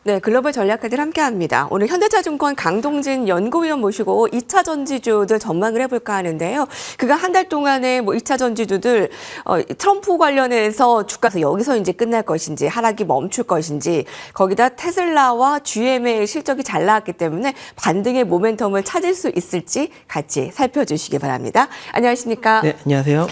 네, 글로벌 전략가들 함께합니다. 오늘 현대차증권 강동진 연구위원 모시고 2차 전지주들 전망을 해볼까 하는데요. 그가 한 달 동안에 2차 전지주들 트럼프 관련해서 주가에서 여기서 이제 끝날 것인지 하락이 멈출 것인지 거기다 테슬라와 GM의 실적이 잘 나왔기 때문에 반등의 모멘텀을 찾을 수 있을지 같이 살펴주시기 바랍니다. 안녕하십니까? 네, 안녕하세요.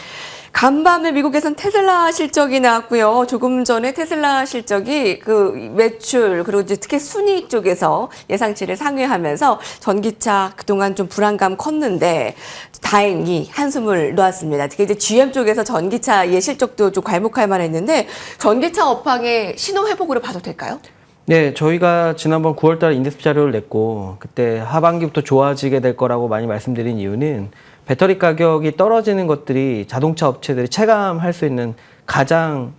간밤에 미국에선 테슬라 실적이 나왔고요. 조금 전에 테슬라 실적이 그 매출 그리고 이제 특히 순이익 쪽에서 예상치를 상회하면서 전기차 그동안 좀 불안감 컸는데 다행히 한숨을 놓았습니다. 특히 이제 GM 쪽에서 전기차의 실적도 좀 괄목할 만했는데 전기차 업황의 신호 회복으로 봐도 될까요? 네, 저희가 지난번 9월달에 인덱스 자료를 냈고 그때 하반기부터 좋아지게 될 거라고 많이 말씀드린 이유는 배터리 가격이 떨어지는 것들이 자동차 업체들이 체감할 수 있는 가장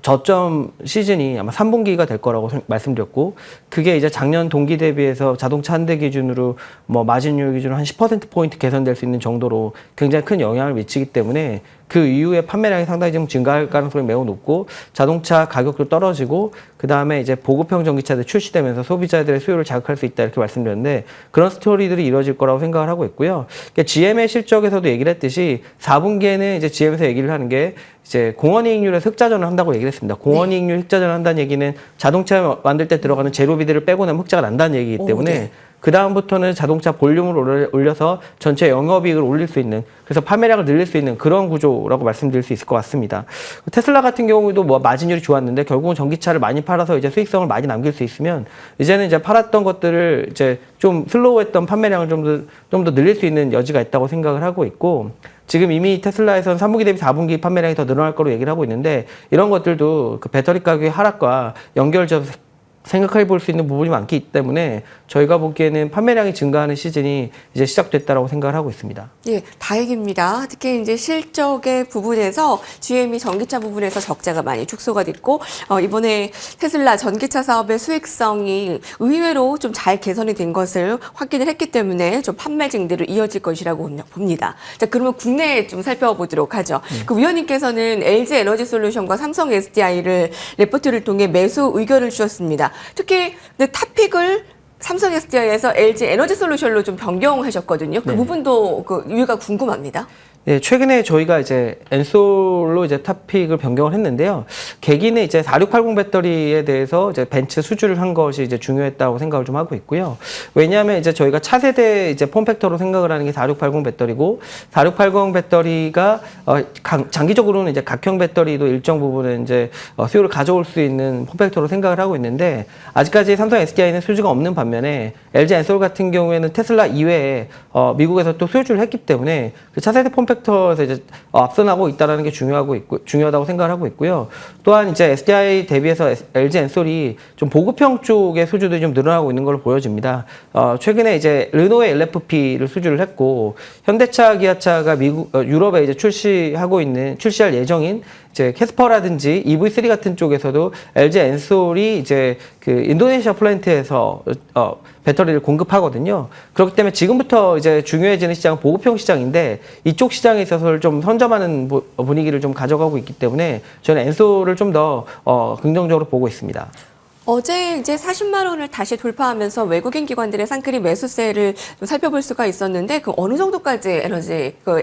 저점 시즌이 아마 3분기가 될 거라고 말씀드렸고, 그게 이제 작년 동기 대비해서 자동차 한 대 기준으로 마진율 기준으로 한 10%포인트 개선될 수 있는 정도로 굉장히 큰 영향을 미치기 때문에 그 이후에 판매량이 상당히 좀 증가할 가능성이 매우 높고, 자동차 가격도 떨어지고, 그 다음에 이제 보급형 전기차들이 출시되면서 소비자들의 수요를 자극할 수 있다 이렇게 말씀드렸는데, 그런 스토리들이 이루어질 거라고 생각을 하고 있고요. 그러니까 GM의 실적에서도 얘기를 했듯이 4분기에는 이제 GM에서 얘기를 하는 게 이제 공원이익률에서 흑자전을 한다고 얘기를 했습니다. 공원이익률 흑자전을 한다는 얘기는 자동차 만들 때 들어가는 재료비들을 빼고 나면 흑자가 난다는 얘기이기 때문에 네. 그 다음부터는 자동차 볼륨을 올려서 전체 영업이익을 올릴 수 있는, 그래서 판매량을 늘릴 수 있는 그런 구조라고 말씀드릴 수 있을 것 같습니다. 테슬라 같은 경우도 마진율이 좋았는데 결국은 전기차를 많이 팔아서 이제 수익성을 많이 남길 수 있으면 이제는 이제 팔았던 것들을 이제 좀 슬로우했던 판매량을 좀 더 늘릴 수 있는 여지가 있다고 생각을 하고 있고, 지금 이미 테슬라에서는 3분기 대비 4분기 판매량이 더 늘어날 거로 얘기를 하고 있는데, 이런 것들도 그 배터리 가격의 하락과 연결져서 생각해 볼 수 있는 부분이 많기 때문에 저희가 보기에는 판매량이 증가하는 시즌이 이제 시작됐다라고 생각을 하고 있습니다. 예, 다행입니다. 특히 이제 실적의 부분에서 GM이 전기차 부분에서 적자가 많이 축소가 됐고, 이번에 테슬라 전기차 사업의 수익성이 의외로 좀 잘 개선이 된 것을 확인을 했기 때문에 좀 판매 증대로 이어질 것이라고 봅니다. 자, 그러면 국내에 좀 살펴보도록 하죠. 그 위원님께서는 LG 에너지 솔루션과 삼성 SDI를 레포트를 통해 매수 의견을 주셨습니다. 특히 탑픽을 삼성 SDI에서 LG 에너지 솔루션로 좀 변경하셨거든요. 그 부분도 그 이유가 궁금합니다. 네, 최근에 저희가 이제 엔솔로 이제 탑픽을 변경을 했는데요. 계기는 이제 4680 배터리에 대해서 이제 벤츠 수주를 한 것이 이제 중요했다고 생각을 좀 하고 있고요. 왜냐하면 이제 저희가 차세대 이제 폼팩터로 생각을 하는 게 4680 배터리고, 4680 배터리가 장기적으로는 이제 각형 배터리도 일정 부분은 이제 수요를 가져올 수 있는 폼팩터로 생각을 하고 있는데, 아직까지 삼성 SDI는 수주가 없는 반면에 LG 엔솔 같은 경우에는 테슬라 이외에 미국에서 또 수주를 했기 때문에 그 차세대 폼팩터에서 이제 앞서나고 있다는 게 중요하다고 생각을 하고 있고요. 또한 이제 SDI 대비해서 LG 엔솔이 좀 보급형 쪽의 수주들이 좀 늘어나고 있는 걸로 보여집니다. 최근에 이제 르노의 LFP를 수주를 했고, 현대차, 기아차가 유럽에 이제 출시할 예정인 이제 캐스퍼라든지 EV3 같은 쪽에서도 LG 엔솔이 이제 그 인도네시아 플랜트에서 배터리를 공급하거든요. 그렇기 때문에 지금부터 이제 중요해지는 시장은 보급형 시장인데, 이쪽 시장에 있어서 좀 선점하는 분위기를 좀 가져가고 있기 때문에 저는 엔솔을 좀 더 긍정적으로 보고 있습니다. 어제 이제 40만 원을 다시 돌파하면서 외국인 기관들의 쌍끌이 매수세를 좀 살펴볼 수가 있었는데, 그 어느 정도까지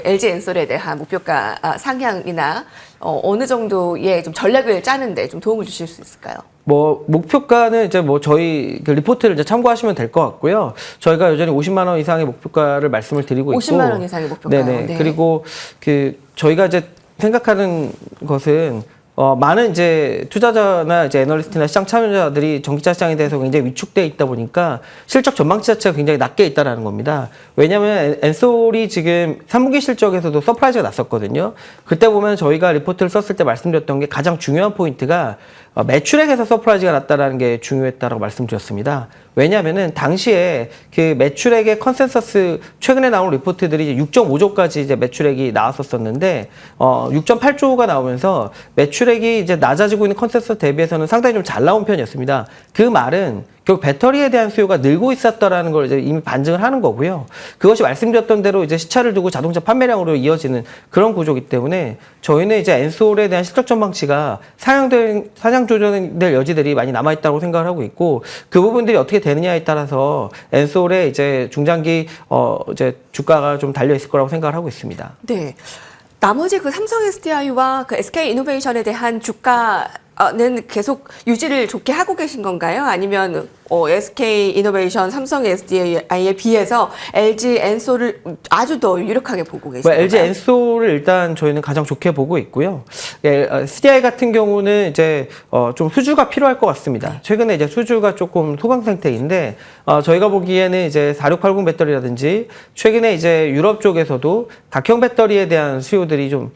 LG 엔솔에 대한 목표가 상향이나 어느 정도의 좀 전략을 짜는데 좀 도움을 주실 수 있을까요? 목표가는 이제 저희 그 리포트를 이제 참고하시면 될 것 같고요. 저희가 여전히 50만 원 이상의 목표가를 말씀을 드리고 있고. 50만 원 이상의 목표가요? 네네. 네. 그리고 저희가 이제 생각하는 것은 많은 이제 투자자나 이제 애널리스트나 시장 참여자들이 전기차 시장에 대해서 굉장히 위축되어 있다 보니까 실적 전망치 자체가 굉장히 낮게 있다라는 겁니다. 왜냐하면 엔솔이 지금 3분기 실적에서도 서프라이즈가 났었거든요. 그때 보면 저희가 리포트를 썼을 때 말씀드렸던 게 가장 중요한 포인트가 매출액에서 서프라이즈가 났다라는 게 중요했다라고 말씀드렸습니다. 왜냐하면은 당시에 그 매출액의 컨센서스 최근에 나온 리포트들이 6.5조까지 이제 매출액이 나왔었는데 6.8조가 나오면서 매출액이 이제 낮아지고 있는 컨센서스 대비해서는 상당히 좀 잘 나온 편이었습니다. 그 말은 결국 배터리에 대한 수요가 늘고 있었다라는 걸 이제 이미 반증을 하는 거고요. 그것이 말씀드렸던 대로 이제 시차를 두고 자동차 판매량으로 이어지는 그런 구조이기 때문에 저희는 이제 엔솔에 대한 실적 전망치가 사냥 조정될 여지들이 많이 남아 있다고 생각을 하고 있고, 그 부분들이 어떻게 되느냐에 따라서 엔솔의 이제 중장기 이제 주가가 좀 달려 있을 거라고 생각을 하고 있습니다. 네. 나머지 그 삼성 SDI와 그 SK 이노베이션에 대한 주가는 계속 유지를 좋게 하고 계신 건가요? 아니면 SK 이노베이션, 삼성 SDI에 비해서 LG 엔솔을 아주 더 유력하게 보고 계신가요? LG 엔솔을 일단 저희는 가장 좋게 보고 있고요. SDI 같은 경우는 이제 좀 수주가 필요할 것 같습니다. 최근에 이제 수주가 조금 소강 상태인데 저희가 보기에는 이제 4680 배터리라든지 최근에 이제 유럽 쪽에서도 각형 배터리에 대한 수요들이 좀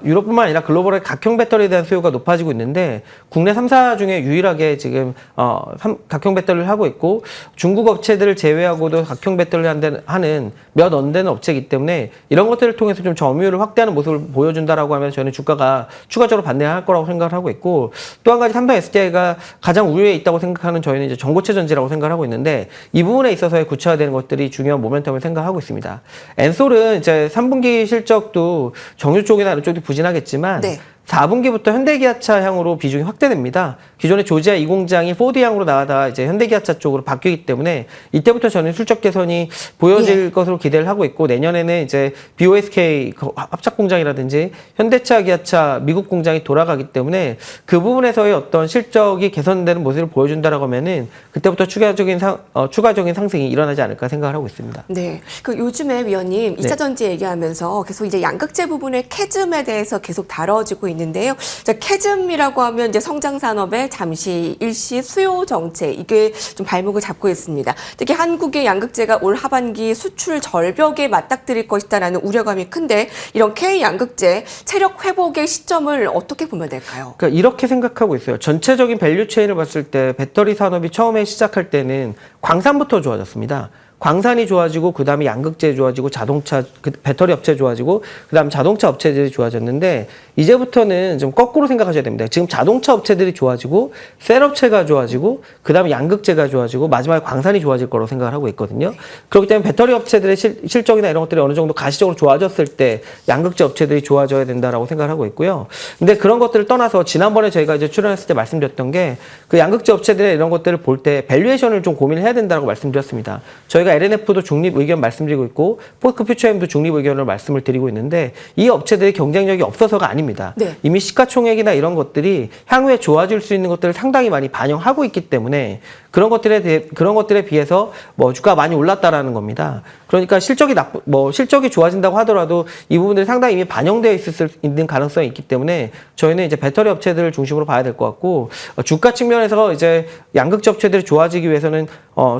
유럽뿐만 아니라 글로벌의 각형 배터리에 대한 수요가 높아지고 있는데, 국내 3사 중에 유일하게 지금 각형 배터리를 하고 있고, 중국 업체들을 제외하고도 각형 배터리를 하는 몇 안 되는 업체이기 때문에 이런 것들을 통해서 좀 점유율을 확대하는 모습을 보여준다라고 하면 저는 주가가 추가적으로 반등할 거라고 생각을 하고 있고, 또 한 가지 삼성 SDI가 가장 우위에 있다고 생각하는 저희는 이제 전고체 전지라고 생각을 하고 있는데, 이 부분에 있어서의 구체화되는 것들이 중요한 모멘텀을 생각하고 있습니다. 엔솔은 이제 3분기 실적도 정유 쪽이나 이런 쪽도 부진하겠지만, 네. 4분기부터 현대기아차 향으로 비중이 확대됩니다. 기존의 조지아 2공장이 포드향으로 나가다가 이제 현대기아차 쪽으로 바뀌기 때문에 이때부터 저는 실적 개선이 보여질 것으로 기대를 하고 있고, 내년에는 이제 BOSK 합작 공장이라든지 현대차, 기아차 미국 공장이 돌아가기 때문에 그 부분에서의 어떤 실적이 개선되는 모습을 보여준다라고 하면은 그때부터 추가적인 상승이 일어나지 않을까 생각을 하고 있습니다. 네. 그 요즘에 위원님 2차 네. 전지 얘기하면서 계속 이제 양극재 부분의 캐즘에 대해서 계속 다뤄지고 있는데요. 자, 캐즘이라고 하면 이제 성장 산업의 잠시 일시 수요 정체, 이게 좀 발목을 잡고 있습니다. 특히 한국의 양극재가 올 하반기 수출 절벽에 맞닥뜨릴 것이다라는 우려감이 큰데, 이런 K 양극재 체력 회복의 시점을 어떻게 보면 될까요? 그러니까 이렇게 생각하고 있어요. 전체적인 밸류 체인을 봤을 때 배터리 산업이 처음에 시작할 때는 광산부터 좋아졌습니다. 광산이 좋아지고 그다음에 양극재 좋아지고 자동차 배터리 업체 좋아지고 그다음 자동차 업체들이 좋아졌는데, 이제부터는 좀 거꾸로 생각하셔야 됩니다. 지금 자동차 업체들이 좋아지고 셀 업체가 좋아지고 그다음에 양극재가 좋아지고 마지막에 광산이 좋아질 거라고 생각을 하고 있거든요. 그렇기 때문에 배터리 업체들의 실적이나 이런 것들이 어느 정도 가시적으로 좋아졌을 때 양극재 업체들이 좋아져야 된다라고 생각을 하고 있고요. 근데 그런 것들을 떠나서 지난번에 저희가 이제 출연했을 때 말씀드렸던 게, 그 양극재 업체들의 이런 것들을 볼 때 밸류에이션을 좀 고민을 해야 된다고 말씀드렸습니다. 저희가 LNF도 중립 의견 말씀드리고 있고 포스코 퓨처엠도 중립 의견을 말씀을 드리고 있는데, 이 업체들의 경쟁력이 없어서가 아닙니다. 네. 이미 시가총액이나 이런 것들이 향후에 좋아질 수 있는 것들을 상당히 많이 반영하고 있기 때문에 그런 것들에 비해서 주가가 많이 올랐다라는 겁니다. 그러니까 실적이 좋아진다고 하더라도 이 부분들이 상당히 이미 반영되어 있는 가능성이 있기 때문에 저희는 이제 배터리 업체들을 중심으로 봐야 될 것 같고, 주가 측면에서 이제 양극재 업체들이 좋아지기 위해서는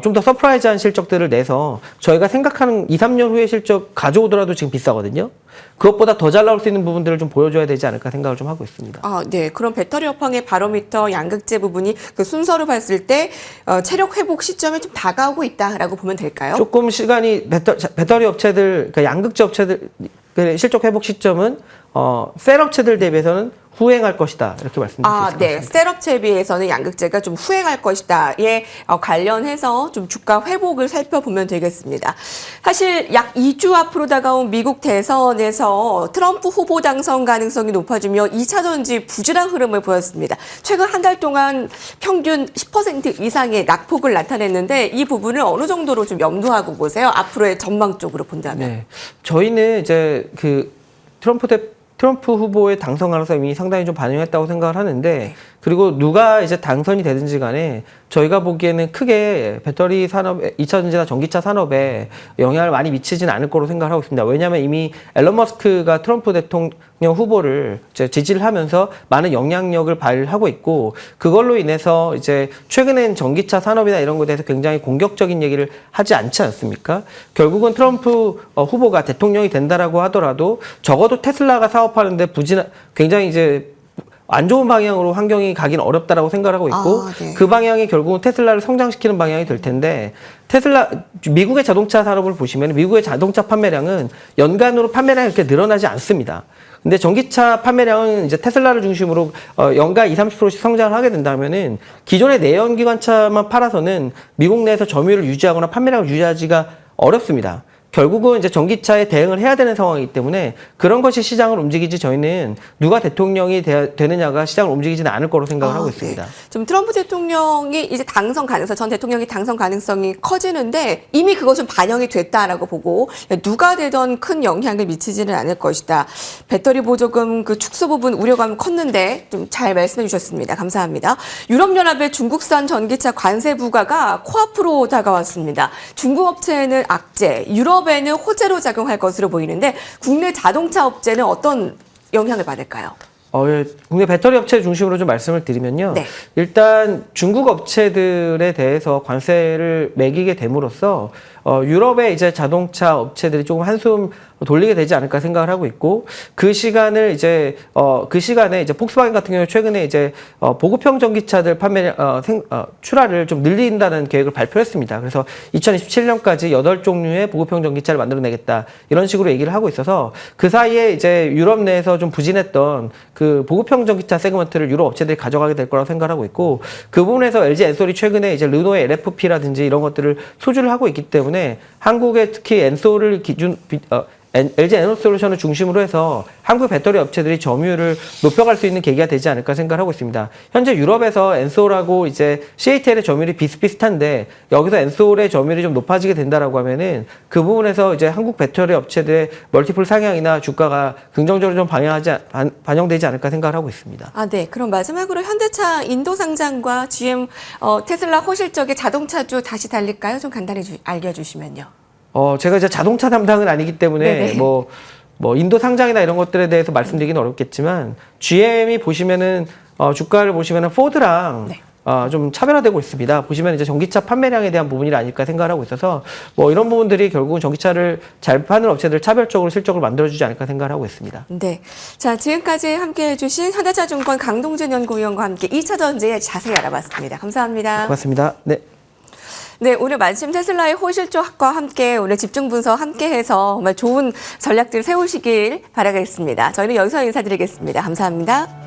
좀 더 서프라이즈한 실적들을 내서 저희가 생각하는 2, 3년 후의 실적 가져오더라도 지금 비싸거든요. 그것보다 더 잘 나올 수 있는 부분들을 좀 보여줘야 되지 않을까 생각을 좀 하고 있습니다. 네. 그럼 배터리 업황의 바로미터 양극재 부분이 그 순서로 봤을 때 체력 회복 시점에 좀 다가오고 있다라고 보면 될까요? 조금 시간이 배터리 업체들, 그러니까 양극재 업체들 실적 회복 시점은 셀 업체들 대비해서는 후행할 것이다, 이렇게 말씀드릴 수 있을 것 네. 같습니다. 셀업체에 비해서는 양극재가 좀 후행할 것이다에 관련해서 좀 주가 회복을 살펴보면 되겠습니다. 사실 약 2주 앞으로 다가온 미국 대선에서 트럼프 후보 당선 가능성이 높아지며 2차 전지 부진한 흐름을 보였습니다. 최근 한 달 동안 평균 10% 이상의 낙폭을 나타냈는데, 이 부분을 어느 정도로 좀 염두하고 보세요? 앞으로의 전망 쪽으로 본다면. 네. 저희는 이제 트럼프 후보의 당선 가능성이 이미 상당히 좀 반영했다고 생각을 하는데, 그리고 누가 이제 당선이 되든지 간에 저희가 보기에는 크게 배터리 산업에, 2차 전지나 전기차 산업에 영향을 많이 미치진 않을 거로 생각을 하고 있습니다. 왜냐하면 이미 앨런 머스크가 트럼프 대통령 후보를 이제 지지를 하면서 많은 영향력을 발휘하고 있고, 그걸로 인해서 이제 최근엔 전기차 산업이나 이런 것에 대해서 굉장히 공격적인 얘기를 하지 않지 않습니까? 결국은 트럼프 후보가 대통령이 된다라고 하더라도 적어도 테슬라가 사업하는데 굉장히 이제 안 좋은 방향으로 환경이 가긴 어렵다라고 생각하고 있고 네. 그 방향이 결국은 테슬라를 성장시키는 방향이 될 텐데 미국의 자동차 산업을 보시면 미국의 자동차 판매량은 연간으로 판매량이 이렇게 늘어나지 않습니다. 근데 전기차 판매량은 이제 테슬라를 중심으로 연간 20-30%씩 성장을 하게 된다면은 기존의 내연기관차만 팔아서는 미국 내에서 점유율을 유지하거나 판매량을 유지하기가 어렵습니다. 결국은 이제 전기차에 대응을 해야 되는 상황이기 때문에 그런 것이 시장을 움직이지 저희는 누가 대통령이 되느냐가 시장을 움직이지는 않을 거로 생각을 하고 있습니다. 네. 좀 트럼프 대통령이 이제 당선 가능성, 전 대통령이 당선 가능성이 커지는데 이미 그것은 반영이 됐다라고 보고 누가 되던 큰 영향을 미치지는 않을 것이다. 배터리 보조금 그 축소 부분 우려감이 컸는데 좀 잘 말씀해 주셨습니다. 감사합니다. 유럽연합의 중국산 전기차 관세 부과가 코앞으로 다가왔습니다. 중국 업체에는 악재, 유럽에는 호재로 작용할 것으로 보이는데 국내 자동차 업체는 어떤 영향을 받을까요? 예. 국내 배터리 업체 중심으로 좀 말씀을 드리면요. 네. 일단 중국 업체들에 대해서 관세를 매기게 됨으로써 유럽의 이제 자동차 업체들이 조금 한숨 돌리게 되지 않을까 생각을 하고 있고 그 시간에 이제 폭스바겐 같은 경우에 최근에 이제 보급형 전기차들 출하를 좀 늘린다는 계획을 발표했습니다. 그래서 2027년까지 8종류의 보급형 전기차를 만들어내겠다 이런 식으로 얘기를 하고 있어서 그 사이에 이제 유럽 내에서 좀 부진했던 그 보급형 전기차 세그먼트를 유럽 업체들이 가져가게 될 거라고 생각하고 있고 그 부분에서 LG 엔솔이 최근에 이제 르노의 LFP라든지 이런 것들을 소주를 하고 있기 때문에 한국의 특히 엔솔을 LG 에너솔루션을 중심으로 해서 한국 배터리 업체들이 점유율을 높여갈 수 있는 계기가 되지 않을까 생각을 하고 있습니다. 현재 유럽에서 엔솔하고 이제 CATL의 점유율이 비슷비슷한데 여기서 엔솔의 점유율이 좀 높아지게 된다라고 하면은 그 부분에서 이제 한국 배터리 업체들의 멀티플 상향이나 주가가 긍정적으로 좀 반영되지 않을까 생각을 하고 있습니다. 네. 그럼 마지막으로 현대차 인도 상장과 GM, 테슬라 호실적의 자동차주 다시 달릴까요? 좀 간단히 알려주시면요. 제가 이제 자동차 담당은 아니기 때문에 네네. 뭐 인도 상장이나 이런 것들에 대해서 말씀드리기는 어렵겠지만 GM이 보시면은 주가를 보시면은 포드랑 네. 좀 차별화되고 있습니다. 보시면 이제 전기차 판매량에 대한 부분이 아닐까 생각을 하고 있어서 뭐 이런 부분들이 결국은 전기차를 잘 파는 업체들 차별적으로 실적을 만들어주지 않을까 생각을 하고 있습니다. 네. 자, 지금까지 함께 해주신 현대차증권 강동준 연구위원과 함께 2차 전지에 자세히 알아봤습니다. 감사합니다. 고맙습니다. 네. 네, 오늘 마침 테슬라의 호실적과 함께 오늘 집중 분석 함께해서 정말 좋은 전략들 세우시길 바라겠습니다. 저희는 여기서 인사드리겠습니다. 감사합니다.